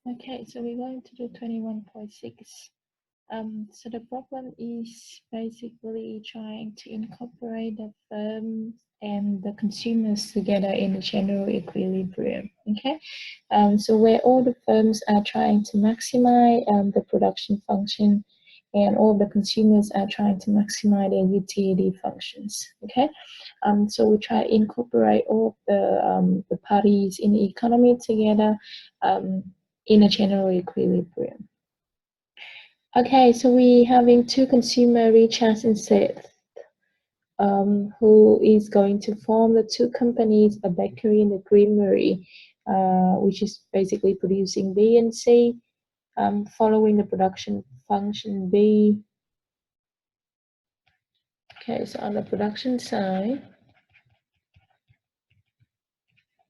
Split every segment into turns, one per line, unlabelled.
Okay, so we're going to do 21.6. So the problem is basically trying to incorporate the firms and the consumers together in the general equilibrium. Okay, so where all the firms are trying to maximize the production function, and all the consumers are trying to maximize their utility functions. Okay, so we try to incorporate all the parties in the economy together in a general equilibrium. Okay, so we having two consumer, Richard and Seth, who is going to form the two companies, a bakery and a creamery, which is basically producing B and C, following the production function B. Okay, so on the production side,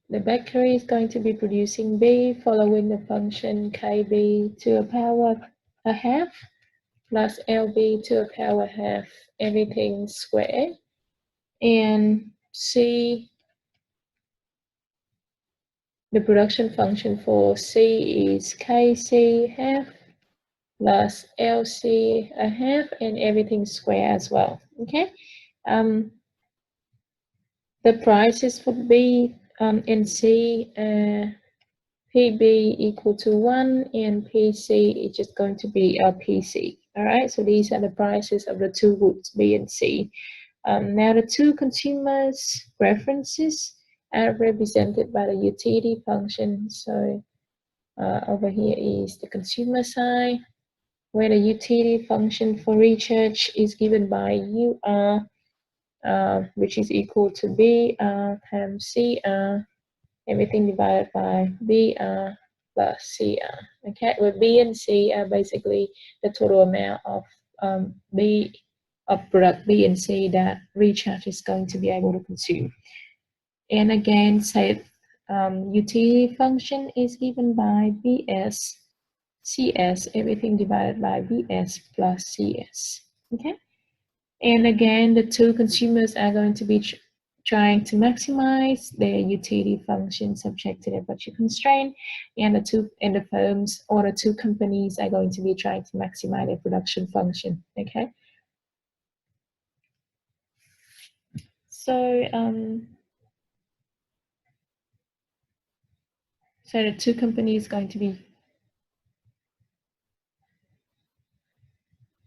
the bakery is going to be producing B following the function KB to a power a half plus LB to a power half, everything squared. And C, the production function for C is KC half plus LC a half, and everything square as well. Okay. The prices for B and C, PB equal to 1 and PC is just going to be PC. All right. So these are the prices of the two goods B and C. Now the two consumers' preferences are represented by the utility function. So over here is the consumer side, where the utility function for recharge is given by UR, which is equal to BR times CR, everything divided by BR plus CR. Okay, where B and C are basically the total amount of product B and C that recharge is going to be able to consume. And again, say utility function is given by BS, CS, everything divided by BS plus CS. Okay. And again, the two consumers are going to be trying to maximize their utility function subject to their budget constraint, and the firms or the two companies are going to be trying to maximize their production function. Okay. So so the two companies going to be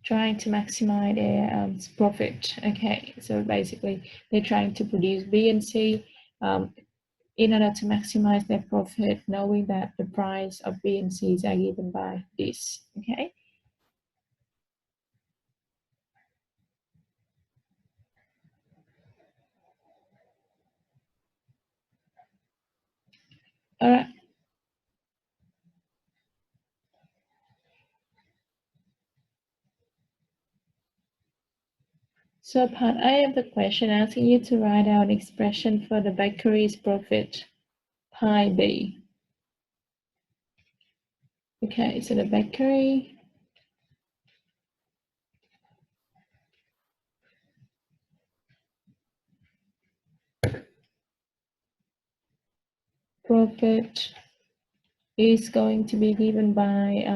trying to maximize their profit. Okay, so basically they're trying to produce B and C in order to maximize their profit, knowing that the price of B and C's are given by this. Okay. All right. So part A of the question asking you to write out expression for the bakery's profit, pi B. Okay, so the bakery profit is going to be given by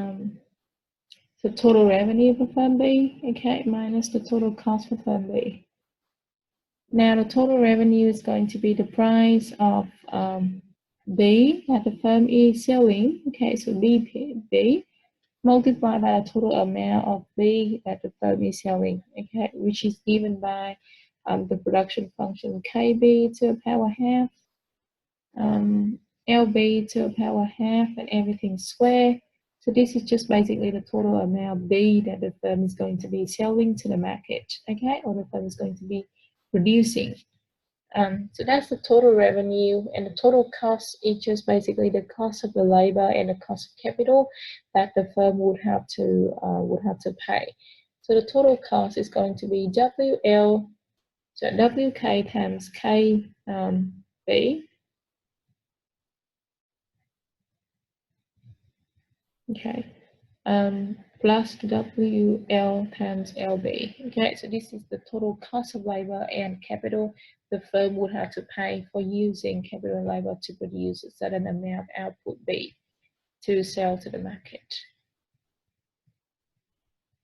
the total revenue for firm B, okay, minus the total cost for firm B. Now the total revenue is going to be the price of B that the firm is selling, okay, so B multiplied by the total amount of B that the firm is selling, okay, which is given by the production function KB to the power half, LB to the power half, and everything squared. So this is just basically the total amount B that the firm is going to be selling to the market, okay, or the firm is going to be producing. So that's the total revenue, and the total cost is just basically the cost of the labor and the cost of capital that the firm would have to pay. So the total cost is going to be WL, so WK times KB, okay, plus WL times LB. Okay, so this is the total cost of labor and capital the firm would have to pay for using capital and labor to produce a certain amount of output B. to sell to the market.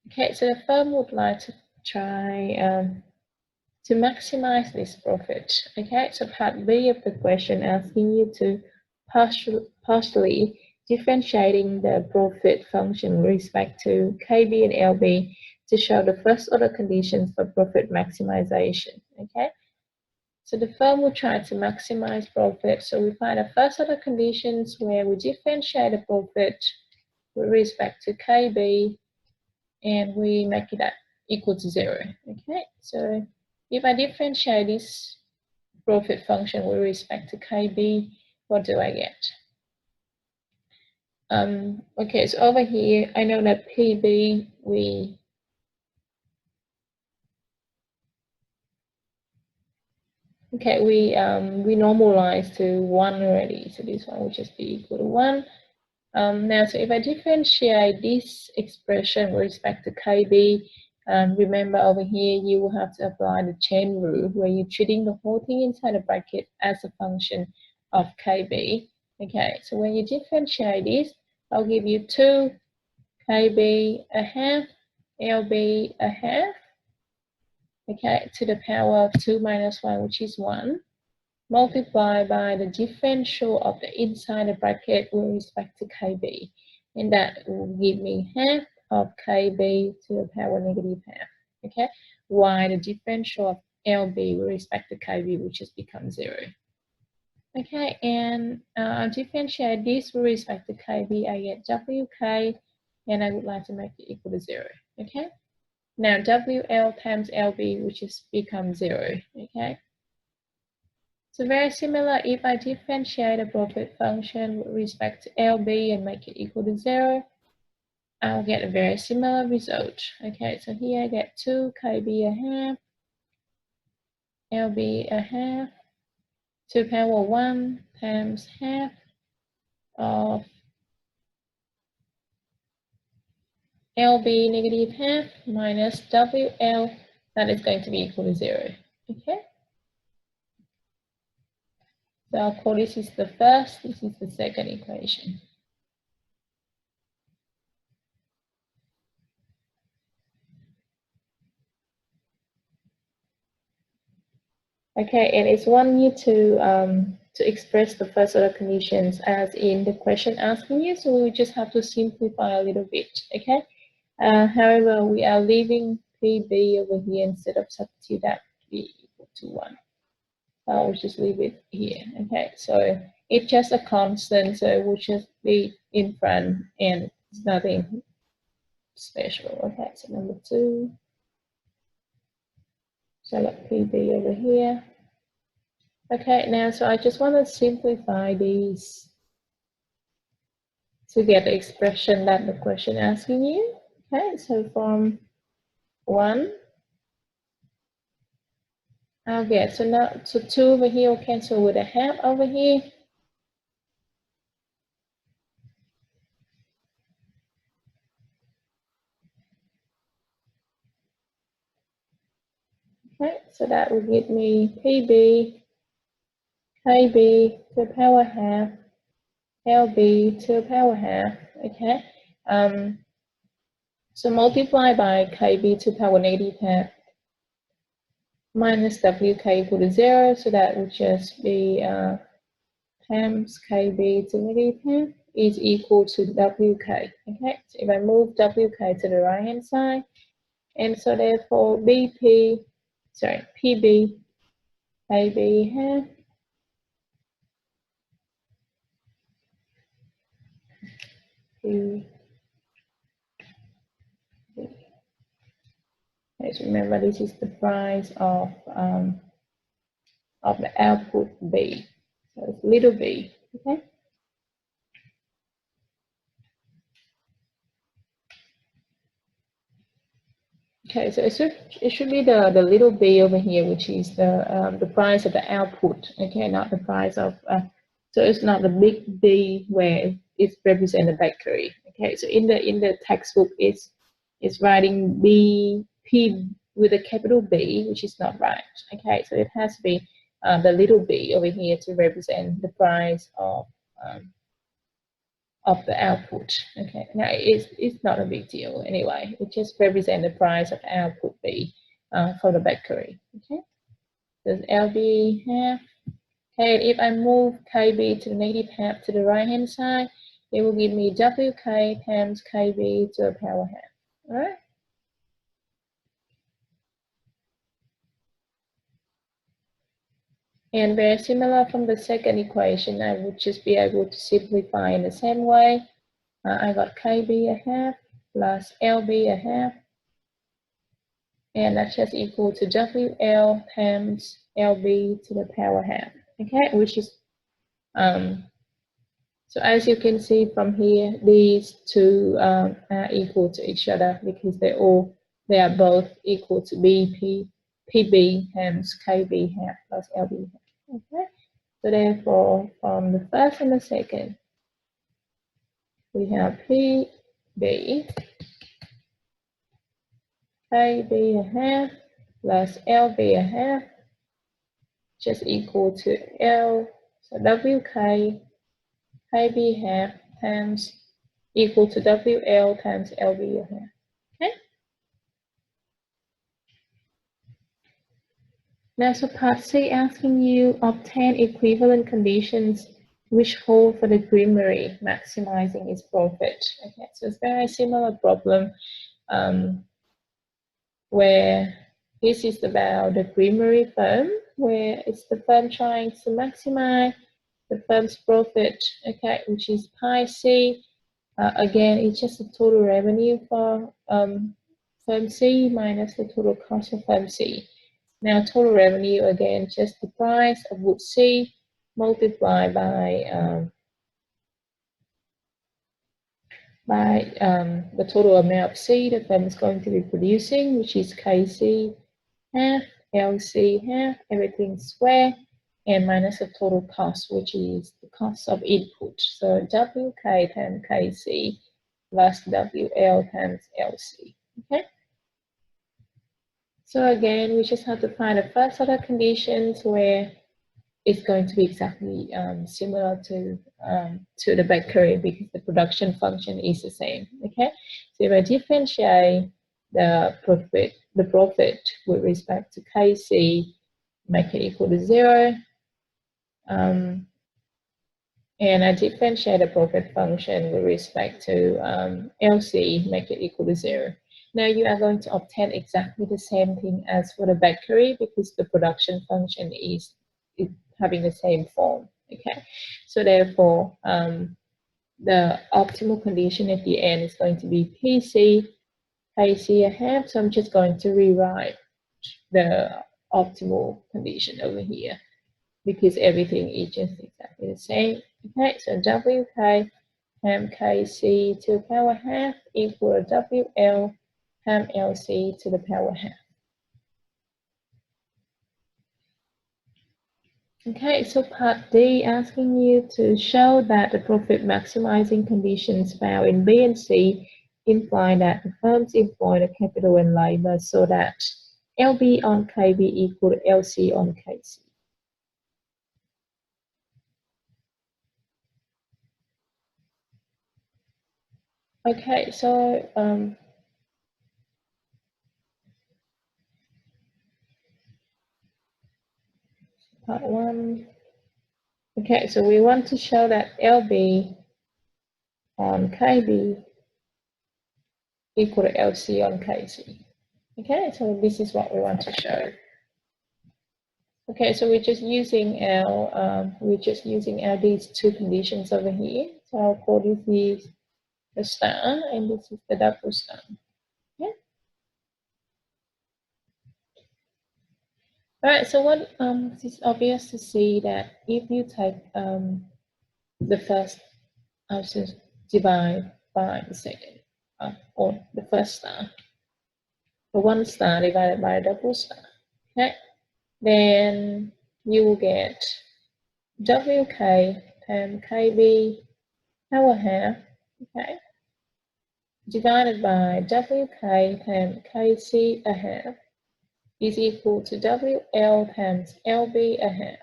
Okay, so the firm would like to try to maximize this profit. Okay, so part B of the question asking you to partially differentiating the profit function with respect to KB and LB to show the first order conditions for profit maximization. Okay, so the firm will try to maximize profit. So we find the first order conditions where we differentiate the profit with respect to KB and we make it equal to 0. Okay, so if I differentiate this profit function with respect to KB, what do I get? Okay, so over here, I know that PB, we normalize to 1 already, so this one will just be equal to 1. Now, so if I differentiate this expression with respect to KB, remember over here, you will have to apply the chain rule where you're treating the whole thing inside a bracket as a function of KB. Okay, so when you differentiate this, I'll give you 2 KB a half, LB a half, okay, to the power of 2 minus 1, which is 1. Multiply by the differential of the inside the bracket with respect to KB. And that will give me half of KB to the power negative half. Okay, while the differential of LB with respect to KB will just become 0. Okay, and I'll differentiate this with respect to KB. I get WK, and I would like to make it equal to 0. Okay, now WL times LB, which just becomes 0. Okay. So very similar, if I differentiate a profit function with respect to LB and make it equal to 0, I'll get a very similar result. Okay, so here I get 2 KB a half, LB a half, to the power 1 times half of LB negative half minus WL, that is going to be equal to 0. Okay. So I'll call this is the first, this is the second equation. Okay, and it's wanting you to express the first order conditions as in the question asking you, so we just have to simplify a little bit. Okay. However, we are leaving PB over here instead of substitute that B equal to 1. We'll just leave it here. Okay, so it's just a constant, so it will just be in front and it's nothing special. Okay, so number 2. So I got PB over here. Okay, now so I just want to simplify these to get the expression that the question asking you. Okay, so from 1, I'll get, so now, so 2 over here will cancel with a half over here. Okay, so that will give me PB, KB to the power half, LB to the power half. Okay, so multiply by KB to the power negative half minus WK equal to 0, so that would just be times KB to negative half is equal to WK. Okay, so if I move WK to the right hand side, and so therefore PB, KB half PB. Let's remember this is the price of the output B. So it's little b, okay? Okay, so it should be the little b over here, which is the price of the output, okay, not the price of, so it's not the big B where it's represent the bakery, okay? So in the textbook, it's writing P with a capital B, which is not right, okay? So it has to be the little b over here to represent the price of of the output. Okay, now it's not a big deal anyway. It just represents the price of output B for the bakery. Okay, does LB half? Okay, and if I move KB to the negative half to the right hand side, it will give me WK times KB to the power half. All right. And very similar from the second equation, I would just be able to simplify in the same way. I got KB a half plus LB a half, and that's just equal to WL times LB to the power half. Okay, which is so as you can see from here, these two are equal to each other because they are both equal to PB times KB half plus LB half. Okay, so therefore from the first and the second, we have PB KB a half plus LB a half just equal to L, so WK KB half times equal to WL times LB a half. Okay. Now, so part C asking you obtain equivalent conditions which hold for the creamery, maximizing its profit. Okay, so it's a very similar problem where this is about the creamery firm, where it's the firm trying to maximize the firm's profit, okay, which is pi C. Again, it's just the total revenue for firm C minus the total cost of firm C. Now, total revenue, again, just the price of wood C multiplied by the total amount of C the firm is going to be producing, which is KC half, LC half, everything square, and minus the total cost, which is the cost of input. So WK times KC plus WL times LC. Okay. So again, we just have to find the first order conditions where it's going to be exactly similar to the bakery because the production function is the same. Okay, so if I differentiate the profit with respect to KC, make it equal to 0, and I differentiate the profit function with respect to LC, make it equal to 0. Now you are going to obtain exactly the same thing as for the bakery because the production function is having the same form. Okay, so therefore the optimal condition at the end is going to be PC, KC a half. So I'm just going to rewrite the optimal condition over here because everything is just exactly the same. Okay, so WK times KC to the power half equal to WL times LC to the power half. Okay, so part D asking you to show that the profit maximizing conditions found in B and C imply that the firms employ the capital and labor so that LB on KB equal to LC on KC. Okay, so part 1. Okay, so we want to show that LB on KB equal to LC on KC. Okay, so this is what we want to show. Okay, so we're just using these two conditions over here. So I'll call this the star and this is the double star. Okay. All right. So what it's obvious to see that if you take the first option divide by the second or the first star, the one star divided by a double star. Okay. Then you will get WK times KB power half, okay, divided by WK times KC a half is equal to WL times LB a half,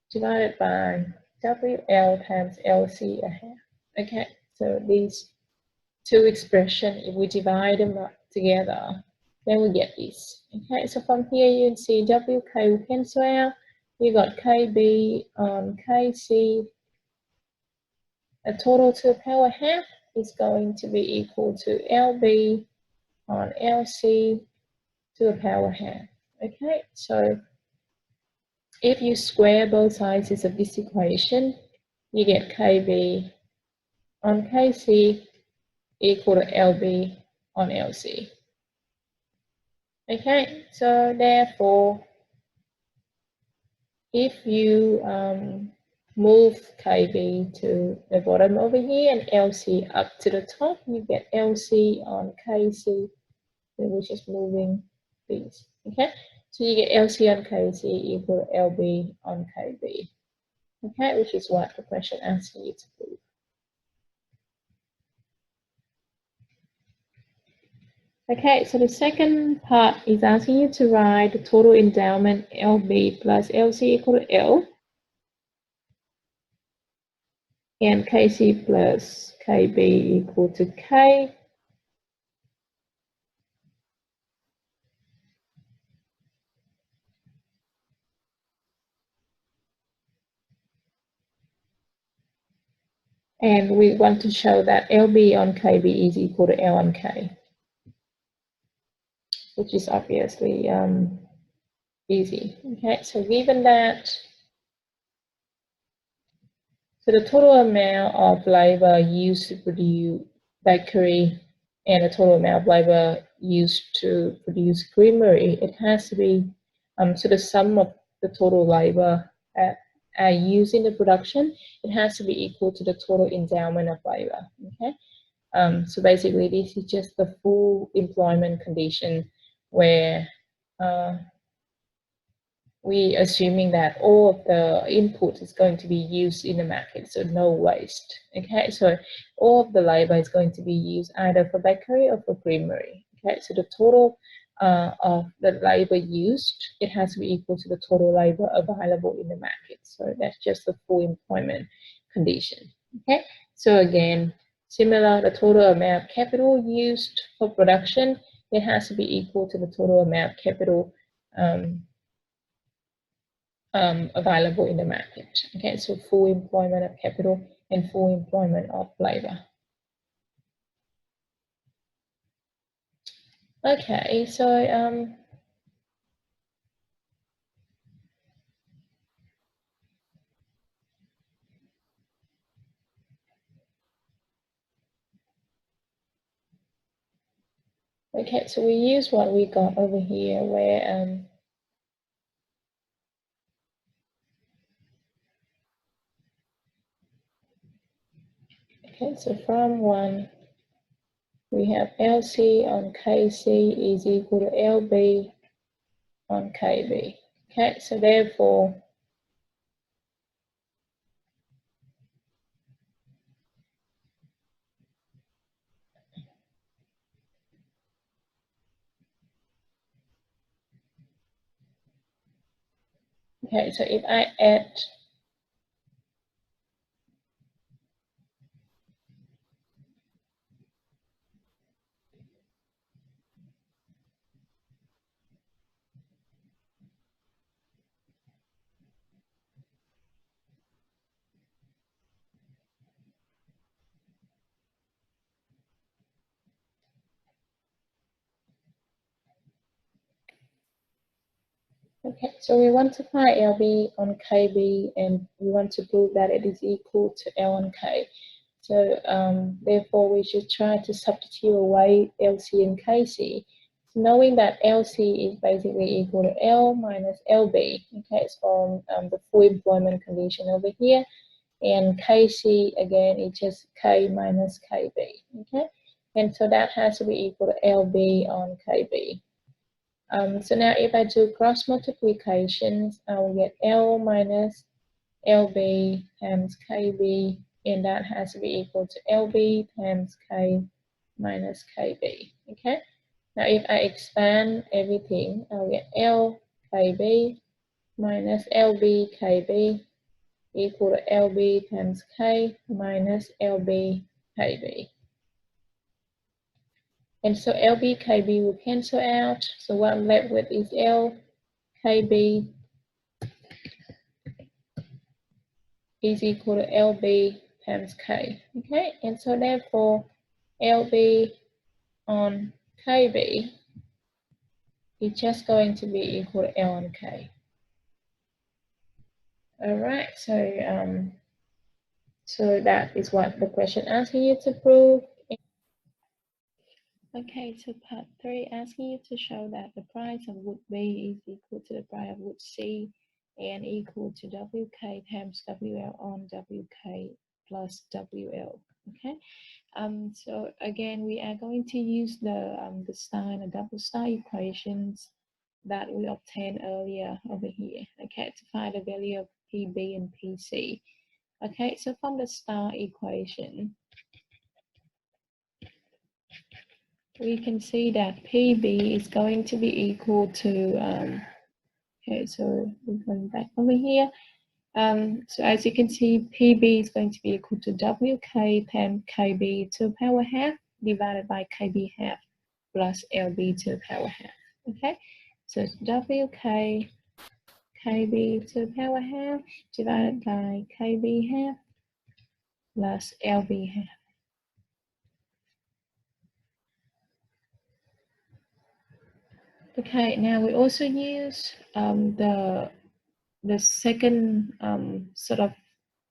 divided by WL times LC a half. Okay, so these two expressions, if we divide them up together, then we get this. Okay, so from here you can see WK will cancel out. You got KB on KC. A total to the power half is going to be equal to LB on LC to the power half. Okay, so if you square both sides of this equation, you get KB on KC equal to LB on LC. Okay, so therefore, if you move KB to the bottom over here and LC up to the top, you get LC on KC, which is moving these. Okay, so you get LC on KC equal to LB on KB. Okay, which is what the question asks you to prove. Okay, so the second part is asking you to write the total endowment LB plus LC equal to L and KC plus KB equal to K. And we want to show that LB on KB is equal to L on K, which is obviously easy. Okay, so given that, so the total amount of labor used to produce bakery and the total amount of labor used to produce creamery, it has to be, so the sum of the total labor used in the production, it has to be equal to the total endowment of labor. Okay, so basically this is just the full employment condition where we assuming that all of the input is going to be used in the market, so no waste. Okay, so all of the labor is going to be used either for bakery or for creamery. Okay, so the total of the labor used, it has to be equal to the total labor available in the market. So that's just the full employment condition. Okay, so again, similar, the total amount of capital used for production, it has to be equal to the total amount of capital available in the market. Okay, so full employment of capital and full employment of labor. Okay, so okay, so we use what we got over here where okay, so from 1 we have LC on KC is equal to LB on KB. Okay, so therefore okay, so if I add okay, so we want to find LB on KB and we want to prove that it is equal to L on K. So therefore we should try to substitute away LC and KC. So knowing that LC is basically equal to L minus LB, okay, it's from the full employment condition over here. And KC again is just K minus KB, okay? And so that has to be equal to LB on KB. So now if I do cross multiplications, I will get L minus LB times KB, and that has to be equal to LB times K minus KB, okay? Now if I expand everything, I'll get LKB minus LB KB, equal to LB times K minus LB KB. And so LB KB will cancel out. So what I'm left with is L KB is equal to LB times K. Okay, and so therefore LB on KB is just going to be equal to L on K. All right, so that is what the question asking you to prove. Okay, so part 3 asking you to show that the price of wood B is equal to the price of wood C and equal to WK times WL on WK plus WL. Okay, so again we are going to use the star and the double star equations that we obtained earlier over here, okay, to find the value of PB and PC. Okay, so from the star equation, we can see that PB is going to be equal to, okay, so we're going back over here. So as you can see, PB is going to be equal to WK times KB to the power half divided by KB half plus LB to the power half. Okay, so it's WK KB to the power half divided by KB half plus LB half. Okay, now we also use the second sort of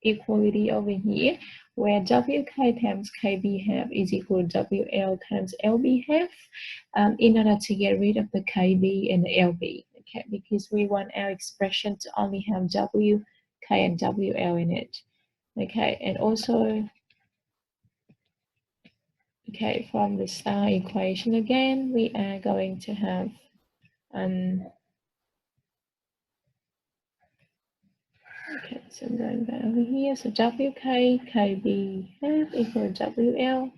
equality over here, where WK times KB half is equal to WL times LB half, in order to get rid of the KB and the LB, okay, because we want our expression to only have WK and WL in it, okay, and also, okay, from the star equation again, we are going to have okay, so I'm going back over here. So WK, KB half equal to WL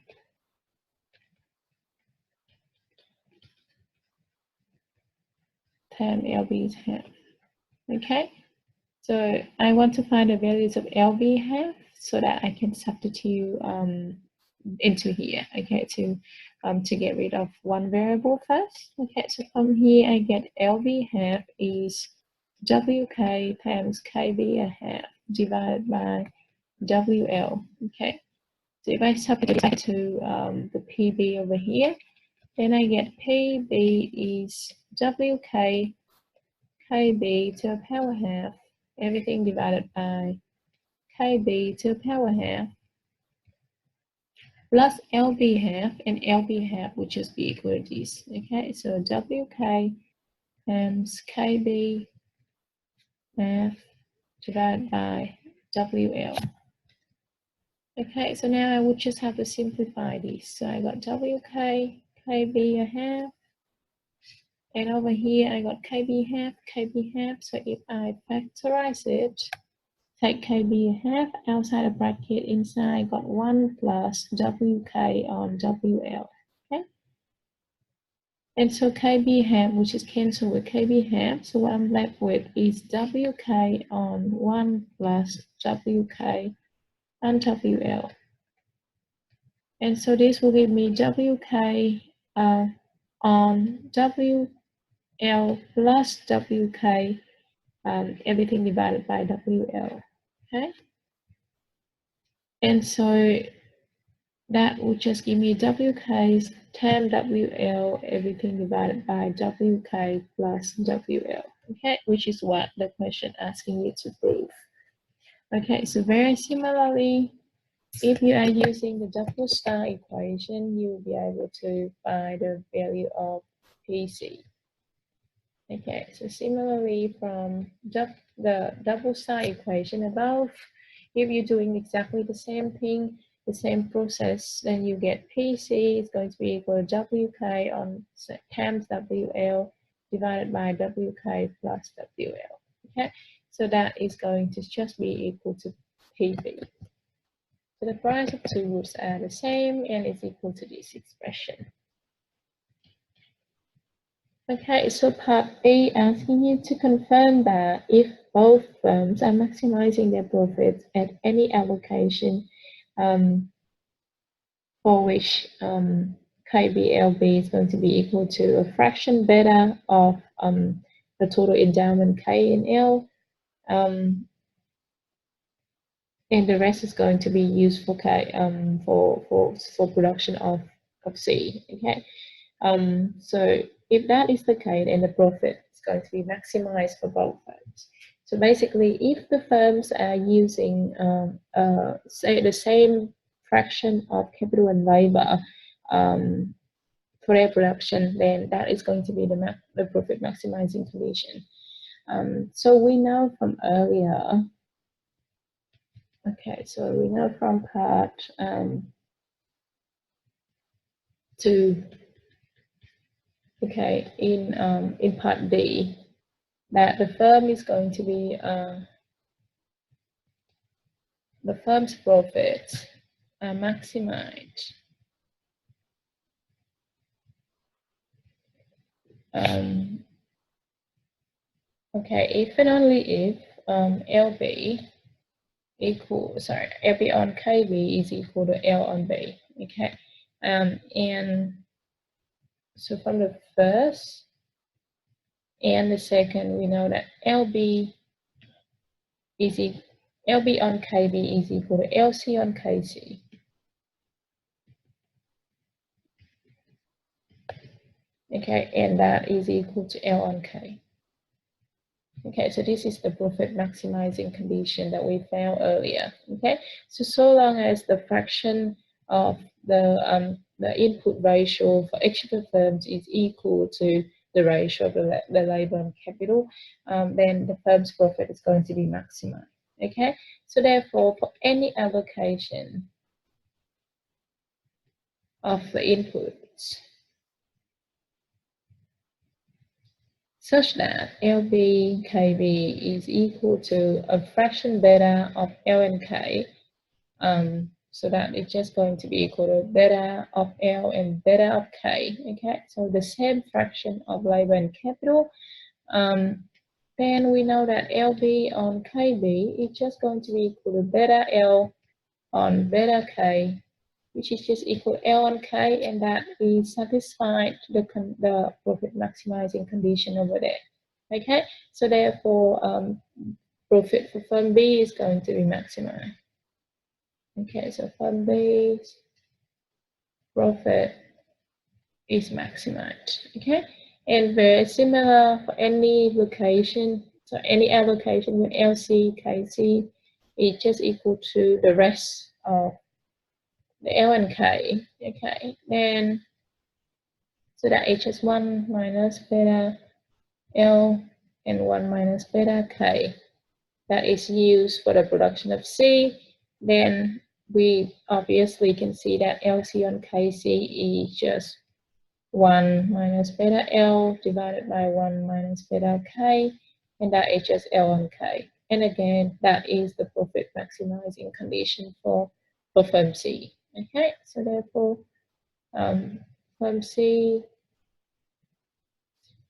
times LB's half. Okay, so I want to find the values of LB half so that I can substitute into here. Okay, to get rid of one variable first. Okay, so from here I get LB half is WK times KB a half divided by WL. Okay, so if I substitute back to the PB over here, then I get PB is WK KB to the power half, everything divided by KB to the power half, plus LB half, and LB half would just be equal to this. Okay, so WK times KB half divided by WL. Okay, so now I would just have to simplify this. So I got WK KB a half, and over here I got KB half. So if I factorize it, take KB a half outside the bracket, inside I got 1 plus WK on WL. Okay, and so KB half, which is cancelled with KB half, so what I'm left with is WK on 1 plus WK on WL. And so this will give me WK on WL plus WK, everything divided by WL, okay? And so that would just give me WK's times WL, everything divided by WK plus WL, okay? Which is what the question asking you to prove. Okay, so very similarly, if you are using the double star equation, you'll be able to find the value of PC. Okay, so similarly from the double star equation above, if you're doing exactly the same thing, the same process, then you get PC is going to be equal to WK on times WL divided by WK plus WL. Okay, so that is going to just be equal to PB. So the price of two woods are the same and is equal to this expression. Okay, so part B asking you to confirm that if both firms are maximizing their profits at any allocation for which KBLB is going to be equal to a fraction beta of the total endowment K and L, and the rest is going to be used for K for production of C. Okay, so if that is the case, then the profit is going to be maximized for both firms. So basically, if the firms are using say the same fraction of capital and labor for their production, then that is going to be the profit maximizing condition. So we know from earlier. Okay, so we know from part 2. Okay, in part D, that the firm is going to be the firm's profits are maximized okay, if and only if LB on KB is equal to L on B. Okay, and so from the first and the second, we know that LB on KB is equal to LC on KC. Okay, and that is equal to L on K. Okay, so this is the profit maximizing condition that we found earlier. Okay, so long as the fraction of the input ratio for each of the firms is equal to the ratio of the labor and capital, then the firm's profit is going to be maximized. Okay, so therefore, for any allocation of the inputs such that LB KB is equal to a fraction beta of L and K, so that it's just going to be equal to beta of L and beta of K. Okay, so the same fraction of labor and capital. Then we know that LB on KB is just going to be equal to beta L on beta K, which is just equal to L on K, and that is satisfied the profit maximizing condition over there. Okay, so therefore profit for firm B is going to be maximized. Okay, so firm B's profit is maximized. Okay, and very similar for any location. So any allocation with LC, KC is just equal to the rest of the L and K. Okay, then so that H is 1 minus beta L and 1 minus beta K that is used for the production of C. Then we obviously can see that LC on KC is just 1 minus beta L divided by 1 minus beta K, and that is just L on K. And again, that is the profit maximizing condition for firm C. Okay, so therefore, firm C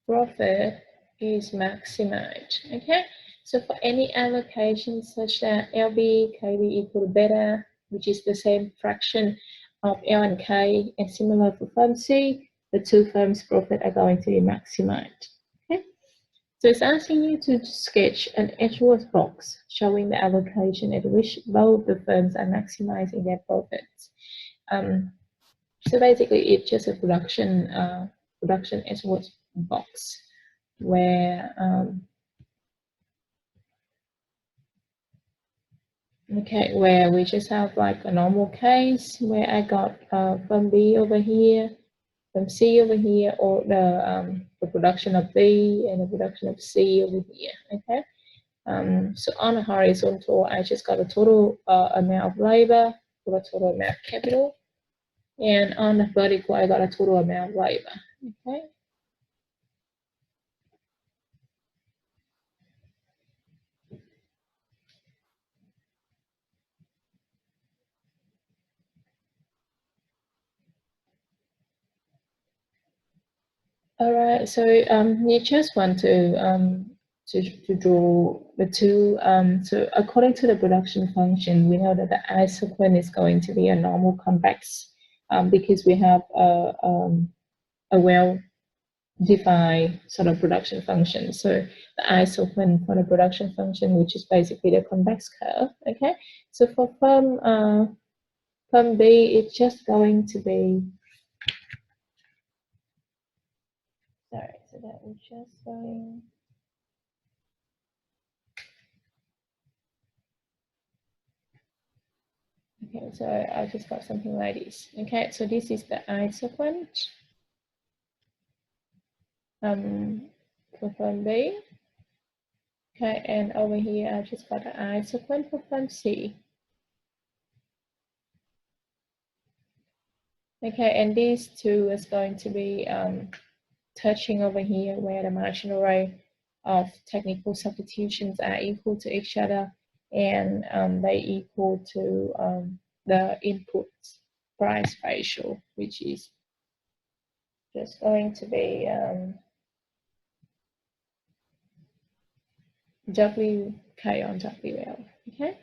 profit is maximized. Okay, so for any allocation such that LB, KB equal to beta, which is the same fraction of L and K, and similar for firm C, the two firms' profit are going to be maximized. Okay, so it's asking you to sketch an Edgeworth box showing the allocation at which both the firms are maximizing their profits. So basically, it's just a production Edgeworth box where where we just have like a normal case where I got from B over here, from C over here, or the production of B and the production of C over here. Okay, so on a horizontal, I just got a total amount of labor, or a total amount of capital, and on the vertical, I got a total amount of labor. Okay. All right, so you just want to to draw the two. So according to the production function, we know that the isoquant is going to be a normal convex because we have a well-defined sort of production function. So the isoquant for the production function, which is basically the convex curve. Okay, so for firm B, it's just going to be, sorry, so that was just going. Okay, so I just got something like this. Okay, so this is the isoquant for firm B. Okay, and over here I just got the isoquant for firm C. Okay, and these two is going to be touching over here where the marginal rate of technical substitutions are equal to each other, and they equal to the input price ratio, which is just going to be WK on WL. Okay,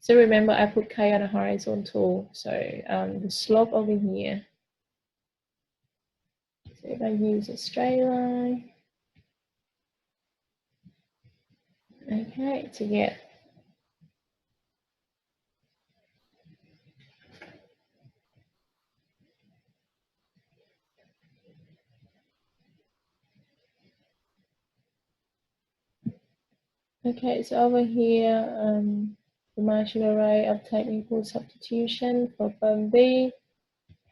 so remember I put K on a horizontal, so the slope over here, so if I use a straight line, okay, to get okay, so over here, the marginal rate of technical substitution for firm B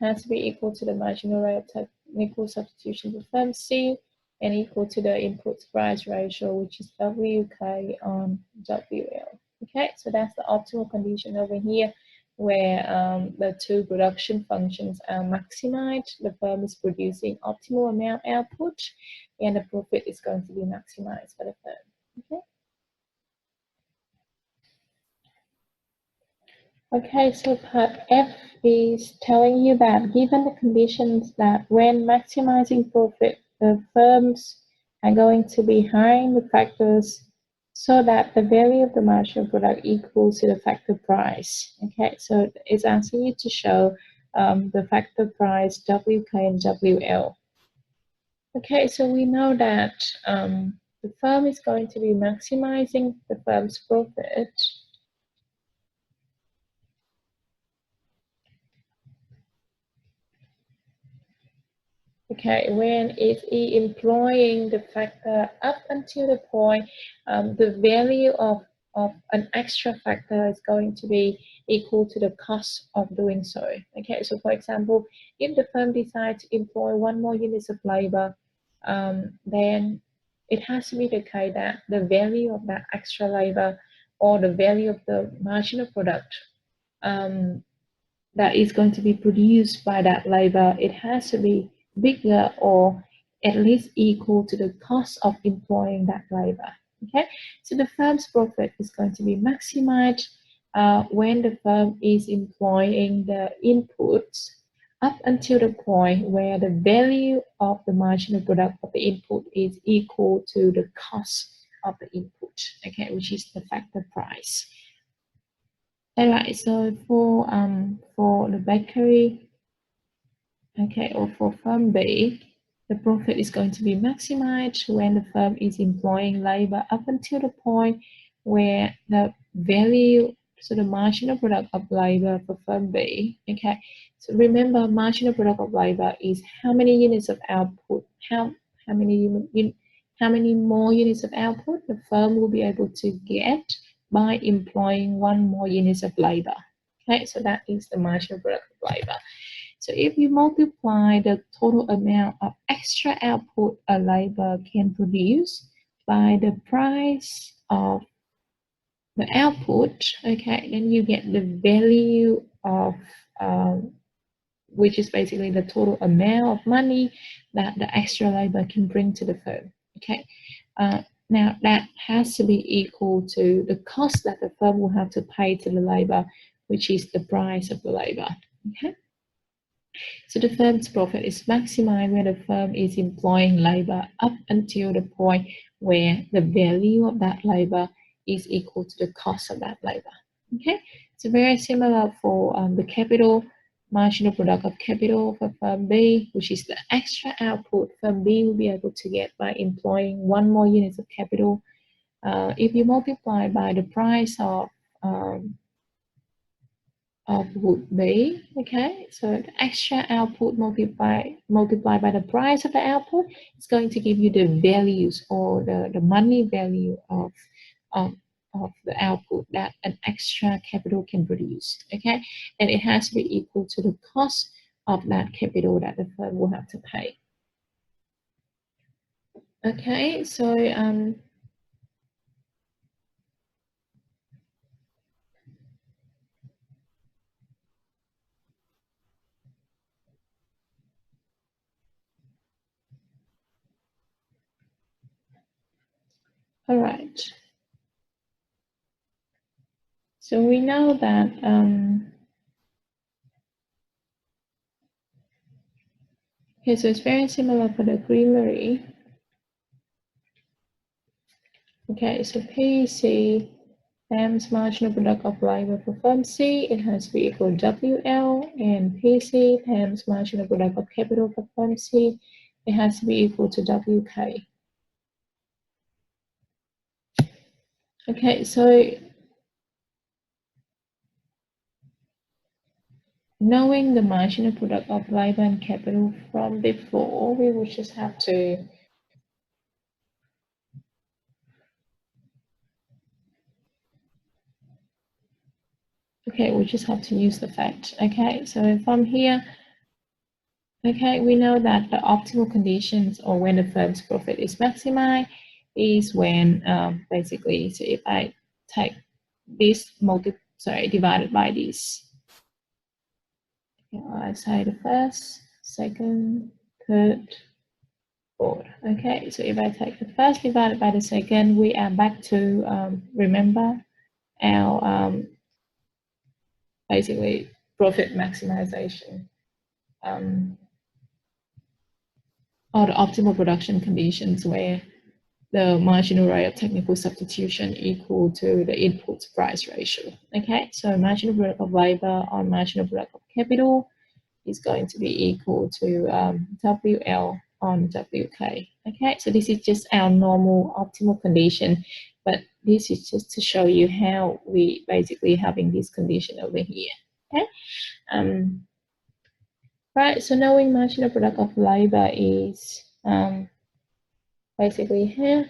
has to be equal to the marginal rate of technical substitution for firm C and equal to the input price ratio, which is WK on WL. Okay, so that's the optimal condition over here where the two production functions are maximized. The firm is producing optimal amount output and the profit is going to be maximized for the firm. Okay. Okay, so part F is telling you that given the conditions that when maximizing profit, the firms are going to be hiring the factors so that the value of the marginal product equals to the factor price. Okay, so it's asking you to show the factor price WK and WL. Okay, so we know that the firm is going to be maximizing the firm's profit. Okay, when it's employing the factor up until the point, the value of an extra factor is going to be equal to the cost of doing so. Okay, so for example, if the firm decides to employ one more units of labor, then it has to be the case that the value of that extra labor or the value of the marginal product that is going to be produced by that labor, it has to be bigger or at least equal to the cost of employing that labor. Okay, so the firm's profit is going to be maximized when the firm is employing the inputs up until the point where the value of the marginal product of the input is equal to the cost of the input, okay, which is the factor price. All right, so for the bakery, okay, or for firm B, the profit is going to be maximized when the firm is employing labor up until the point where the value, so the marginal product of labor for firm B, okay. So remember, marginal product of labor is how many units of output, how many more units of output the firm will be able to get by employing one more units of labor. Okay, so that is the marginal product of labor. So if you multiply the total amount of extra output a labor can produce by the price of the output, okay, then you get the value of which is basically the total amount of money that the extra labor can bring to the firm. Okay, now that has to be equal to the cost that the firm will have to pay to the labor, which is the price of the labor. Okay. So the firm's profit is maximized when the firm is employing labor up until the point where the value of that labor is equal to the cost of that labor. Okay, so very similar for the capital, marginal product of capital for firm B, which is the extra output firm B will be able to get by employing one more unit of capital. If you multiply by the price of would be, okay, so the extra output multiply by the price of the output is going to give you the values or the money value of of the output that an extra capital can produce, okay, and it has to be equal to the cost of that capital that the firm will have to pay. Okay, so all right, so we know that okay, so it's very similar for the creamery. Okay, so PC times marginal product of labor for firm C, it has to be equal to WL, and PC times marginal product of capital for firm C, it has to be equal to WK. Okay, so knowing the marginal product of labor and capital from before, we will just have to we just have to use the fact. Okay, so from here, okay, we know that the optimal conditions or when the firm's profit is maximized is when basically, so if I take this divided by this. I say the first, second, third, fourth. Okay, so if I take the first divided by the second, we are back to remember our basically profit maximization. Or the optimal production conditions where the marginal rate of technical substitution equal to the input price ratio. Okay, so marginal product of labor on marginal product of capital is going to be equal to WL on WK. Okay, so this is just our normal optimal condition, but this is just to show you how we basically having this condition over here. Okay, right, so knowing marginal product of labor is basically half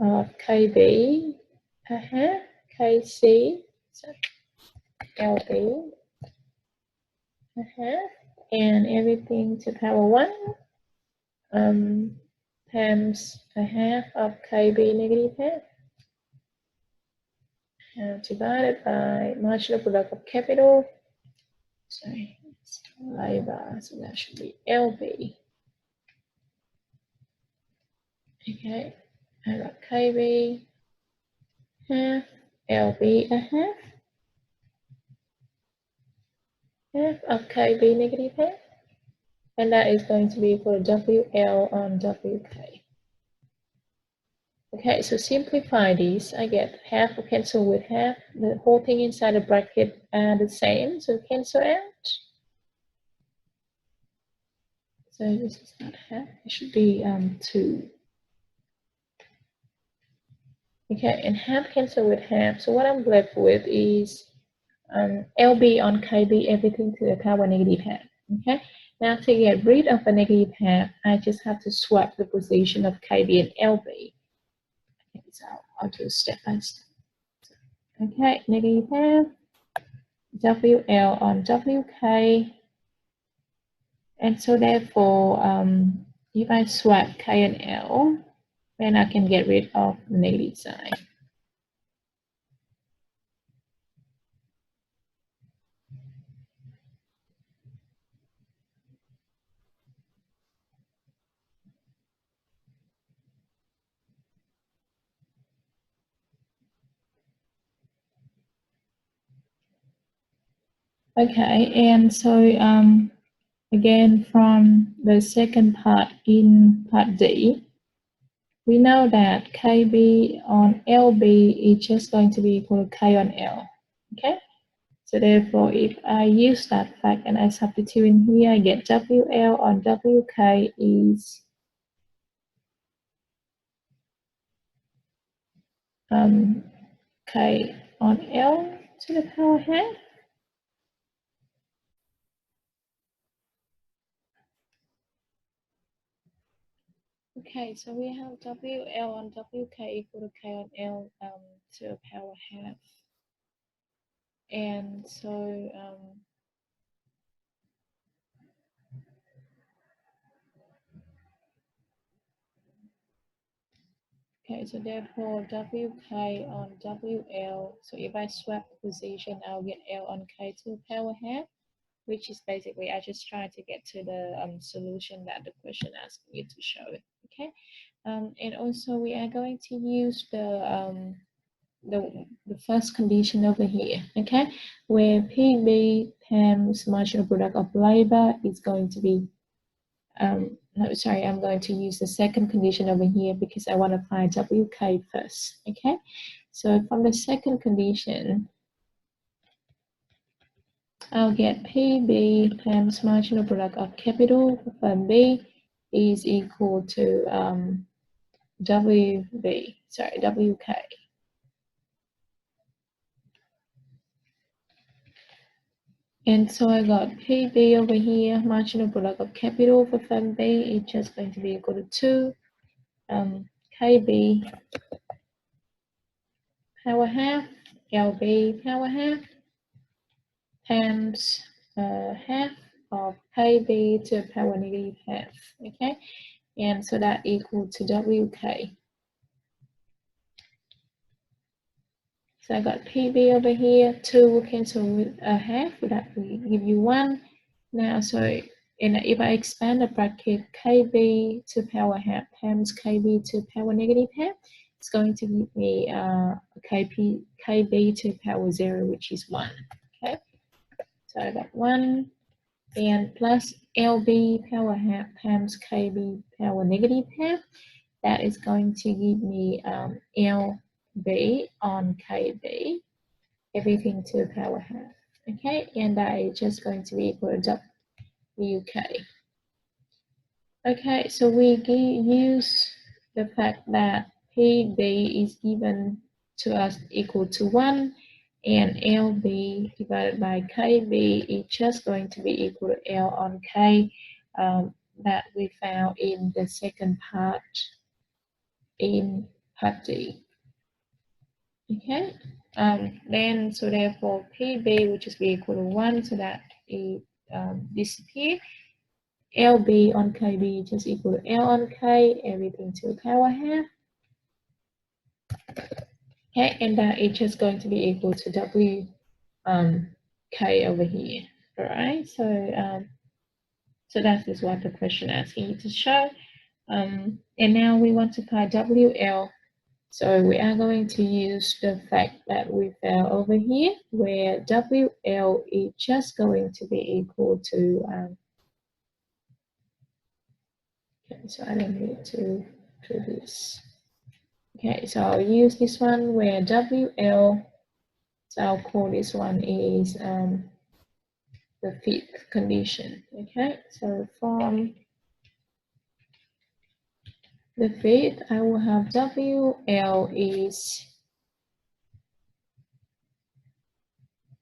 of KB, half KC, so LB, half, and everything to power 1 times a half of KB negative half divided by marginal product of capital. Sorry, it's labor, so that should be LB. Okay, I got KB half, LB a half of KB negative half, and that is going to be equal to WL on WK. Okay, so simplify this. I get half will cancel with half. The whole thing inside the bracket are the same, so cancel out. So this is not half, it should be 2. Okay, and half cancel with half. So what I'm left with is LB on KB, everything to the power negative half. Okay, now to get rid of the negative half, I just have to swap the position of KB and LB. Okay, so I'll do step by step. Okay, negative half, WL on WK. And so therefore, if I swap K and L, then I can get rid of the negative sign. Okay, and so Again, from the second part in part D, we know that KB on LB is just going to be equal to K on L. Okay? So therefore, if I use that fact and I substitute in here, I get WL on WK is K on L to the power half. Okay, so we have WL on WK equal to K on L to the power half. And so okay, so therefore WK on WL, so if I swap the position, I'll get L on K to the power half, which is basically, I just try to get to the solution that the question asked you to show it, okay? And also we are going to use the first condition over here, okay? Where PB times marginal product of labor is going to be no, sorry, I'm going to use the second condition over here because I want to find WK first, okay? So from the second condition, I'll get PB times marginal product of capital for firm B is equal to WK. And so I got PB over here, marginal product of capital for firm B is just going to be equal to 2 KB power half, LB power half, times half of KB to the power negative half, okay? And so that equal to WK. So I got PB over here, 2 will cancel with a half, that will give you 1. Now, so if I expand the bracket, KB to power half times KB to power negative half, it's going to give me KB to power 0, which is 1, okay? So I got 1 and plus LB power half times KB power negative half. That is going to give me LB on KB, everything to the power half. Okay, and that is just going to be equal to WK. Okay, so we use the fact that PB is given to us equal to 1 and LB divided by KB is just going to be equal to L on K that we found in the second part in part D. Okay, then so therefore PB will just be equal to 1, so that it disappears. LB on KB just equal to L on K, everything to the power half. Okay, and that is just going to be equal to W K over here. All right, so so that is what the question asking you to show. And now we want to find WL. So we are going to use the fact that we found over here, where WL is just going to be equal to okay, so I don't need to do this. Okay, so I'll use this one where WL, so I'll call this one is the fifth condition. Okay, so from the fifth, I will have WL is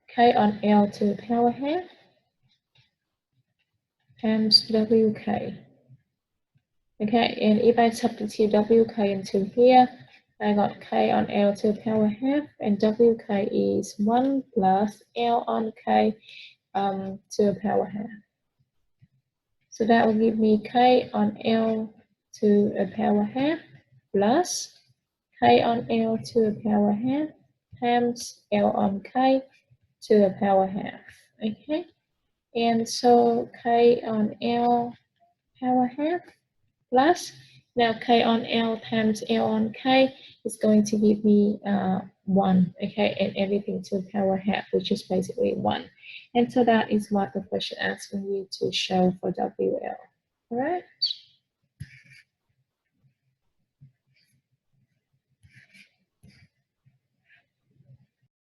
K on L to the power half times WK. Okay, and if I substitute WK into here, I got K on L to the power half, and WK is 1 plus L on K to the power half. So that will give me K on L to the power half plus K on L to the power half times L on K to the power half. Okay, and so K on L power half plus Now K on L times L on K is going to give me 1, okay, and everything to the power half, which is basically 1. And so that is what the question asking you to show for WL. All right.